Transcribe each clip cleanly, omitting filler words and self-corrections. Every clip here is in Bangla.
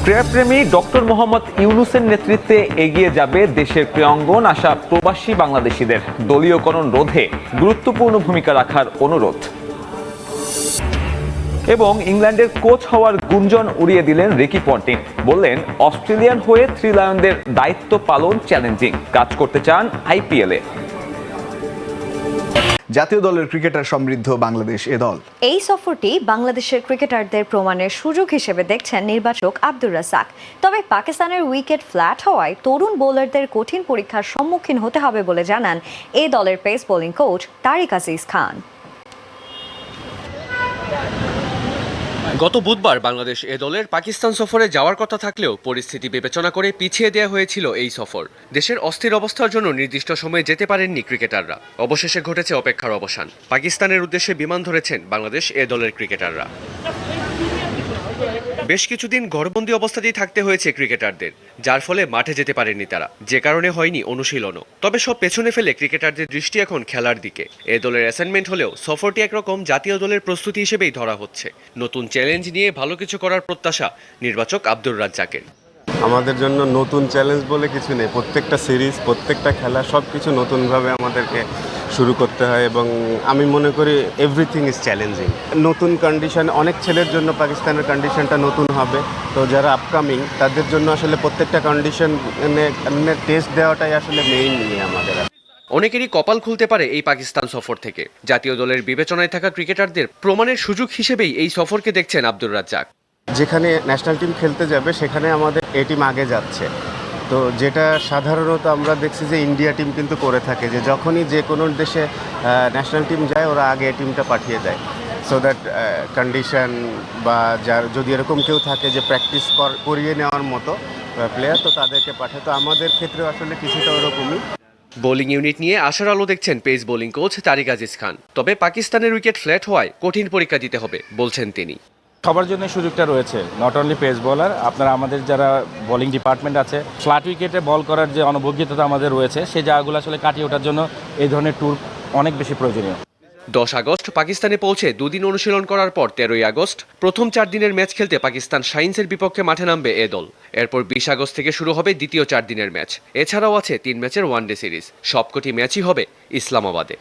ক্রীড়াপ্রেমী ডক্টর মোহাম্মদ ইউনূসের নেতৃত্বে এগিয়ে যাবে দেশের ক্রীড়াঙ্গন আসা প্রবাসী বাংলাদেশিদের দলীয়করণ রোধে গুরুত্বপূর্ণ ভূমিকা রাখার অনুরোধ। এবং ইংল্যান্ডের কোচ হওয়ার গুঞ্জন উড়িয়ে দিলেন রিকি পন্টিং, বললেন অস্ট্রেলিয়ান হয়ে থ্রি লায়নদের দায়িত্ব পালন চ্যালেঞ্জিং, কাজ করতে চান আইপিএলে। জাতীয় দলের ক্রিকেটার সমৃদ্ধ বাংলাদেশ এ দল। এই সফরটি বাংলাদেশের ক্রিকেটারদের প্রমাণের সুযোগ হিসেবে দেখছেন নির্বাচক আব্দুর রাজ্জাক। তবে পাকিস্তানের উইকেট ফ্ল্যাট হওয়ায় তরুণ বোলারদের কঠিন পরীক্ষার সম্মুখীন হতে হবে বলে জানান এই দলের পেস বোলিং কোচ তারিক আজিজ খান। গত বুধবার বাংলাদেশ এ দলের পাকিস্তান সফরে যাওয়ার কথা থাকলেও পরিস্থিতি বিবেচনা করে পিছিয়ে দেওয়া হয়েছিল এই সফর। দেশের অস্থির অবস্থার জন্য নির্দিষ্ট সময়ে যেতে পারেননি ক্রিকেটাররা। অবশেষে ঘটেছে অপেক্ষার অবসান। পাকিস্তানের উদ্দেশ্যে বিমান ধরেছেন বাংলাদেশ এ দলের ক্রিকেটাররা। বেশ কিছুদিন ঘরবন্দি অবস্থাতেই থাকতে হয়েছে ক্রিকেটারদের, যার ফলে মাঠে যেতে পারেননি তারা, যে কারণে হয়নি অনুশীলনও। তবে সব পেছনে ফেলে ক্রিকেটারদের দৃষ্টি এখন খেলার দিকে। এ দলের অ্যাসাইনমেন্ট হলেও সফরটি একরকম জাতীয় দলের প্রস্তুতি হিসেবেই ধরা হচ্ছে। নতুন চ্যালেঞ্জ নিয়ে ভালো কিছু করার প্রত্যাশা নির্বাচক আব্দুর রাজ্জাকের। আমাদের জন্য নতুন চ্যালেঞ্জ বলে কিছু নেই। প্রত্যেকটা সিরিজ, প্রত্যেকটা খেলা সব কিছু নতুনভাবে আমাদেরকে শুরু করতে হয় এবং আমি মনে করি এভরিথিং ইজ চ্যালেঞ্জিং। নতুন কন্ডিশন, অনেক ছেলের জন্য পাকিস্তানের কন্ডিশনটা নতুন হবে। তো যারা আপকামিং তাদের জন্য আসলে প্রত্যেকটা কন্ডিশনে টেস্ট দেওয়াটাই আসলে মেইন নিয়ে আমাদের। অনেকেরই কপাল খুলতে পারে এই পাকিস্তান সফর থেকে। জাতীয় দলের বিবেচনায় থাকা ক্রিকেটারদের প্রমাণের সুযোগ হিসেবেই এই সফরকে দেখছেন আব্দুর রাজ্জাক। যেখানে ন্যাশনাল টিম খেলতে যাবে সেখানে আমাদের এ টিম আগে যাচ্ছে। তো যেটা সাধারণত আমরা দেখছি যে ইন্ডিয়া টিম কিন্তু করে থাকে, যে যখনই যে কোনো দেশে ন্যাশনাল টিম যায় ওরা আগে এ টিমটা পাঠিয়ে দেয়, সো দ্যাট কন্ডিশন বা যার যদি এরকম কেউ থাকে যে প্র্যাকটিস করিয়ে নেওয়ার মতো প্লেয়ার, তো তাদেরকে পাঠায়। তো আমাদের ক্ষেত্রে আসলে কিছুটা ওরকমই। বোলিং ইউনিট নিয়ে আশার আলো দেখছেন পেস বোলিং কোচ তারিক আজিজ খান। তবে পাকিস্তানের উইকেট ফ্ল্যাট হওয়ায় কঠিন পরীক্ষা দিতে হবে বলছেন তিনি। সবার জন্য সুযোগটা রয়েছে, নট অনলি পেস বোলার। আপনারা আমাদের যারা বোলিং ডিপার্টমেন্ট আছে, ফ্ল্যাট উইকেটে বল করার যে অনভিজ্ঞতা আমাদের রয়েছে, সেই জায়গাগুলো আসলে কাটিয়ে ওঠার জন্য এই ধরনের ট্যুর অনেক বেশি প্রয়োজনীয়। 10 আগস্ট পাকিস্তানে পৌঁছে দুদিন অনুশীলন করার পর 13ই আগস্ট প্রথম 4 দিনের ম্যাচ খেলতে পাকিস্তান শাইন্সের বিপক্ষে মাঠে নামবে এ দল। এরপর 20 আগস্ট থেকে শুরু হবে দ্বিতীয় 4 দিনের ম্যাচ। এছাড়াও আছে 3 ম্যাচের ওয়ানডে সিরিজ। সবকটি ম্যাচই হবে ইসলামাবাদে।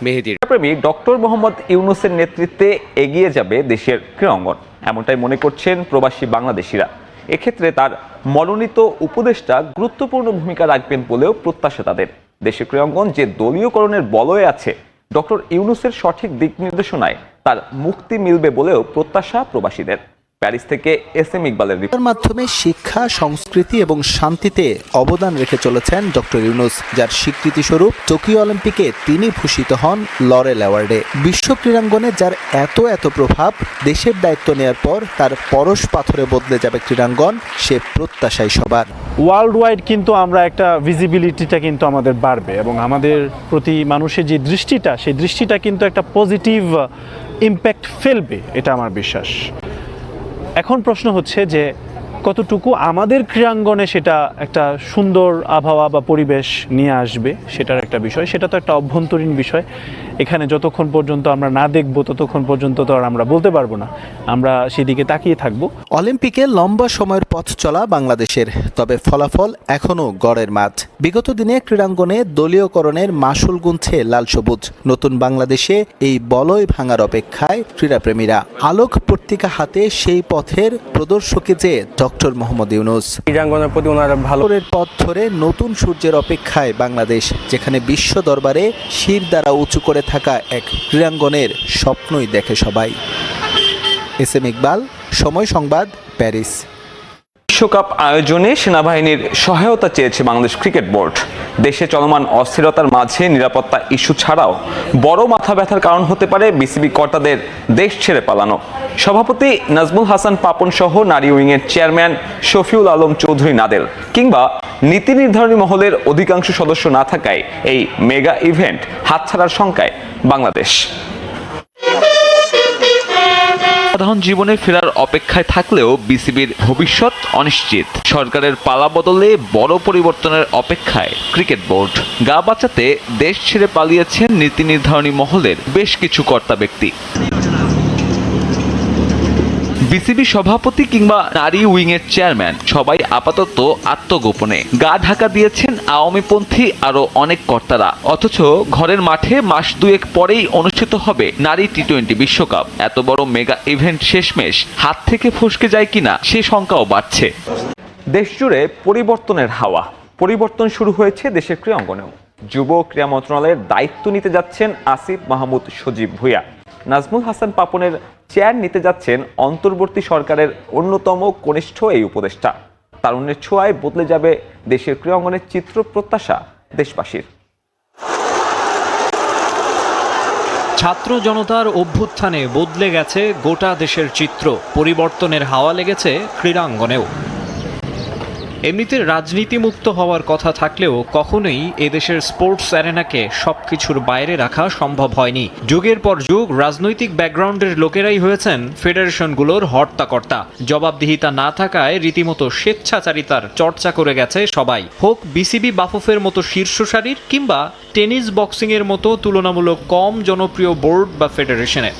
ক্রীড়াপ্রেমী ডক্টর মোহাম্মদ ইউনূসের নেতৃত্বে এগিয়ে যাবে দেশের ক্রীড়াঙ্গন, এমনটাই মনে করছেন প্রবাসী বাংলাদেশিরা। এক্ষেত্রে তার মনোনীত উপদেষ্টা গুরুত্বপূর্ণ ভূমিকা রাখবেন বলেও প্রত্যাশা তাদের। দেশের ক্রীড়াঙ্গন যে দলীয়করণের বলয়ে আছে, ডক্টর ইউনূসের সঠিক দিক নির্দেশনায় তার মুক্তি মিলবে বলেও প্রত্যাশা প্রবাসীদের। প্যারিস থেকে এসএম ইকবালের রিপোর্টের মাধ্যমে শিক্ষা, সংস্কৃতি এবং শান্তিতে অবদান রেখে চলেছেন ডক্টর ইউনূস, যার স্বীকৃতিস্বরূপ টোকিও অলিম্পিকে তিনি ভূষিত হন লরেল অ্যাওয়ার্ডে। বিশ্ব ক্রীড়াঙ্গনে যার এত প্রভাব, দেশের দায়িত্ব নেওয়ার পর তার পরশ পাথরে বদলে যাবে ক্রীড়াঙ্গন, সে প্রত্যাশাই সবার। ওয়ার্ল্ড ওয়াইড কিন্তু আমরা একটা ভিজিবিলিটিটা কিন্তু আমাদের বাড়বে এবং আমাদের প্রতি মানুষের যে দৃষ্টিটা, সেই দৃষ্টিটা কিন্তু একটা পজিটিভ ইম্প্যাক্ট ফেলবে, এটা আমার বিশ্বাস। এখন প্রশ্ন হচ্ছে যে কতটুকু আমাদের ক্রীড়াঙ্গনে সেটা একটা সুন্দর আবহাওয়া বা পরিবেশ নিয়ে আসবে, সেটার একটা বিষয়। সেটা তো একটা অভ্যন্তরীণ বিষয়। এখানে যতক্ষণ পর্যন্ত আমরা না দেখব ততক্ষণ পর্যন্ত তো আর আমরা বলতে পারবো না। আমরা সেদিকে তাকিয়ে থাকব। অলিম্পিকে লম্বা সময়ের পথ চলা বাংলাদেশের, তবে ফলাফল এখনও গড়ের মাঠ। বিগত দিনে ক্রীড়াঙ্গনে দলীয়করণের মাসুল গুনছে লাল সবুজ। নতুন বাংলাদেশে এই বলয় ভাঙার অপেক্ষায় ক্রীড়াপ্রেমীরা। আলোক পত্রিকা হাতে সেই পথের প্রদর্শকে যে ডক্টর মোহাম্মদ ইউনূস। ক্রীড়াঙ্গনের প্রতি ওনার ভালোর পথ ধরে নতুন সূর্যের অপেক্ষায় বাংলাদেশ, যেখানে বিশ্ব দরবারে শির দ্বারা উঁচু করে থাকা এক ক্রীড়াঙ্গনের স্বপ্নই দেখে সবাই। এসএম ইকবাল, সময় সংবাদ, প্যারিস। বিশ্বকাপ আয়োজনে সেনাবাহিনীর সহায়তা চেয়েছে বাংলাদেশ ক্রিকেট বোর্ড। দেশে চলমান অস্থিরতার মাঝে নিরাপত্তা ইস্যু ছাড়াও বড় মাথা ব্যথার কারণ হতে পারে বিসিবি কর্তাদের দেশ ছেড়ে পালানো। সভাপতি নাজমুল হাসান পাপন সহ নারী উইংয়ের চেয়ারম্যান শফিউল আলম চৌধুরী নাদেল কিংবা নীতি নির্ধারণী মহলের অধিকাংশ সদস্য না থাকায় এই মেগা ইভেন্ট হাতছাড়ার শঙ্কায় বাংলাদেশ। সাধারণ জীবনে ফেরার অপেক্ষায় থাকলেও বিসিবির ভবিষ্যৎ অনিশ্চিত। সরকারের পালা বদলে বড় পরিবর্তনের অপেক্ষায় ক্রিকেট বোর্ড। গা বাঁচাতে দেশ ছেড়ে পালিয়েছেন নীতি নির্ধারণী মহলের বেশ কিছু কর্তা ব্যক্তি। বিসিবি সভাপতি কিংবা নারী উইংয়ের চেয়ারম্যান সবাই আপাতত আত্মগোপনে গা ঢাকা দিয়েছেন আওয়ামীপন্থী আরো অনেক কর্তারা। অথচ ঘরের মাঠে মাস দুয়েক পরেই অনুষ্ঠিত হবে নারী টি-20 বিশ্বকাপ। এত বড় মেগা ইভেন্ট শেষমেশ হাত থেকে ফসকে যায় কিনা সে শঙ্কাও বাড়ছে। দেশজুড়ে পরিবর্তনের হাওয়া, পরিবর্তন শুরু হয়েছে দেশের ক্রীড়াঙ্গনেও। যুব ক্রীড়া মন্ত্রণালয়ের দায়িত্ব নিতে যাচ্ছেন আসিফ মাহমুদ সজীব ভুঁইয়া। নাজমুল হাসান পাপনের চেয়ার নিতে যাচ্ছেন অন্তর্বর্তী সরকারের অন্যতম কনিষ্ঠ এই উপদেষ্টা। তারুণ্যের ছোঁয়ায় বদলে যাবে দেশের ক্রীড়াঙ্গনের চিত্র, প্রত্যাশা দেশবাসীর। ছাত্র জনতার অভ্যুত্থানে বদলে গেছে গোটা দেশের চিত্র, পরিবর্তনের হাওয়া লেগেছে ক্রীড়াঙ্গনেও। এমনিতে রাজনীতিমুক্ত হওয়ার কথা থাকলেও কখনোই এদেশের স্পোর্টস অ্যারেনাকে সবকিছুর বাইরে রাখা সম্ভব হয়নি। যুগের পর যুগ রাজনৈতিক ব্যাকগ্রাউন্ডের লোকেরাই হয়েছেন ফেডারেশনগুলোর হর্তাকর্তা। জবাবদিহিতা না থাকায় রীতিমতো স্বেচ্ছাচারিতার চর্চা করে গেছে সবাই, হোক বিসিবি বাফুফের মতো শীর্ষ সারির কিংবা টেনিস বক্সিংয়ের মতো তুলনামূলক কম জনপ্রিয় বোর্ড বা ফেডারেশনে।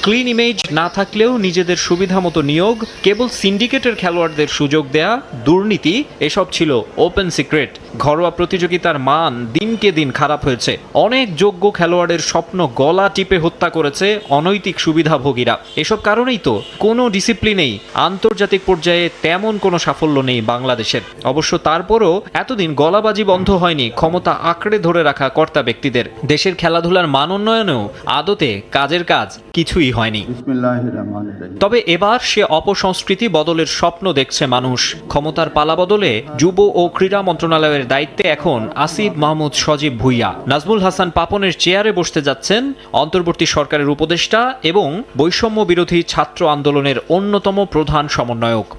ক্লিন ইমেজ না থাকলেও নিজেদের সুবিধা মতো নিয়োগ, কেবল সিন্ডিকেটের খেলোয়াড়দের সুযোগ দেয়া, দুর্নীতি, এসব ছিল ওপেন সিক্রেট। ঘরোয়া প্রতিযোগিতার মান দিনকে দিন খারাপ হয়েছে। অনেক যোগ্য খেলোয়াড়ের স্বপ্ন গলা টিপে হত্যা করেছে অনৈতিক সুবিধাভোগীরা। এসব কারণেই তো কোনো ডিসিপ্লিনেই আন্তর্জাতিক পর্যায়ে তেমন কোনো সাফল্য নেই বাংলাদেশের। অবশ্য তারপরও এতদিন গলাবাজি বন্ধ হয়নি ক্ষমতা আঁকড়ে ধরে রাখা কর্তা ব্যক্তিদের। দেশের খেলাধুলার মান উন্নয়নেও আদতে কাজের কাজ কিছুই হয়নি। তবে এবার সে অপসংস্কৃতি বদলের স্বপ্ন দেখছে মানুষ। ক্ষমতার পালা বদলে যুব ও ক্রীড়া মন্ত্রণালয়ের দায়িত্বে এখন আসিফ মাহমুদ সজীব ভুঁইয়া। নাজমুল হাসান পাপনের চেয়ারে বসতে যাচ্ছেন অন্তর্বর্তী সরকারের উপদেষ্টা এবং বৈষম্য বিরোধী ছাত্র আন্দোলনের অন্যতম প্রধান সমন্বয়ক।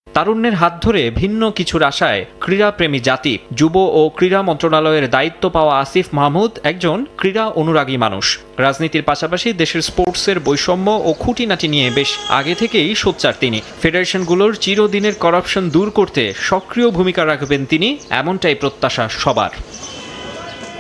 তারুণ্যের হাত ধরে ভিন্ন কিছুর আশায় ক্রীড়াপ্রেমী জাতি। যুব ও ক্রীড়া মন্ত্রণালয়ের দায়িত্ব পাওয়া আসিফ মাহমুদ একজন ক্রীড়া অনুরাগী মানুষ। রাজনীতির পাশাপাশি দেশের স্পোর্টসের বৈষম্য ও খুঁটিনাটি নিয়ে বেশ আগে থেকেই সোচ্চার তিনি। ফেডারেশনগুলোর চিরদিনের করাপশন দূর করতে সক্রিয় ভূমিকা রাখবেন তিনি, এমনটাই প্রত্যাশা সবার।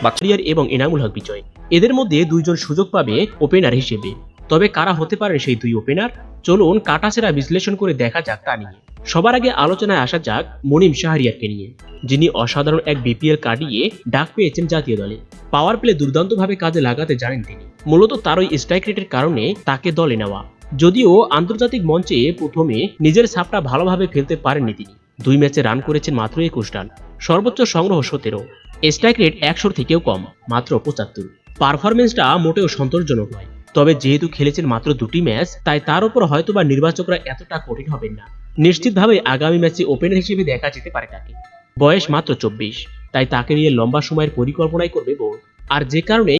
বাকরিয়ার এবং এনামুল হক বিজয়, এদের মধ্যে দুইজন সুযোগ পাবে ওপেনার হিসেবে। তবে কারা হতে পারে সেই দুই ওপেনার, চলুন কাটাছেঁড়া বিশ্লেষণ করে দেখা যাক তা নিয়ে। সবার আগে আলোচনায় আসা যাক মনিম শাহরিয়ারকে নিয়ে, যিনি অসাধারণ এক বিপিএল কাটিয়ে ডাক পেয়েছেন জাতীয় দলে। পাওয়ার প্লে দুর্দান্তভাবে কাজে লাগাতে জানেন তিনি। মূলত তার ওই স্ট্রাইক রেটের কারণে তাকে দলে নেওয়া। যদিও আন্তর্জাতিক মঞ্চে প্রথমে নিজের ছাপটা ভালোভাবে ফেলতে পারেননি তিনি। 2 ম্যাচে রান করেছেন মাত্র 21 রান, সর্বোচ্চ সংগ্রহ 17। স্ট্রাইক রেট 100 থেকেও কম, মাত্র 75। পারফরমেন্সটা মোটেও সন্তোষজনক নয়। তবে যেহেতু খেলেছেন মাত্র 2টি ম্যাচ, তাই তার উপর হয়তোবা নির্বাচকরা এতটা কঠিন হবেন না। নিশ্চিতভাবে আগামী ম্যাচে ওপেনার হিসেবে দেখা যেতে পারে তাকে। বয়স মাত্র 24, তাই তাকে নিয়ে লম্বা সময়ের পরিকল্পনাই করবে বোর্ড। আর যে কারণে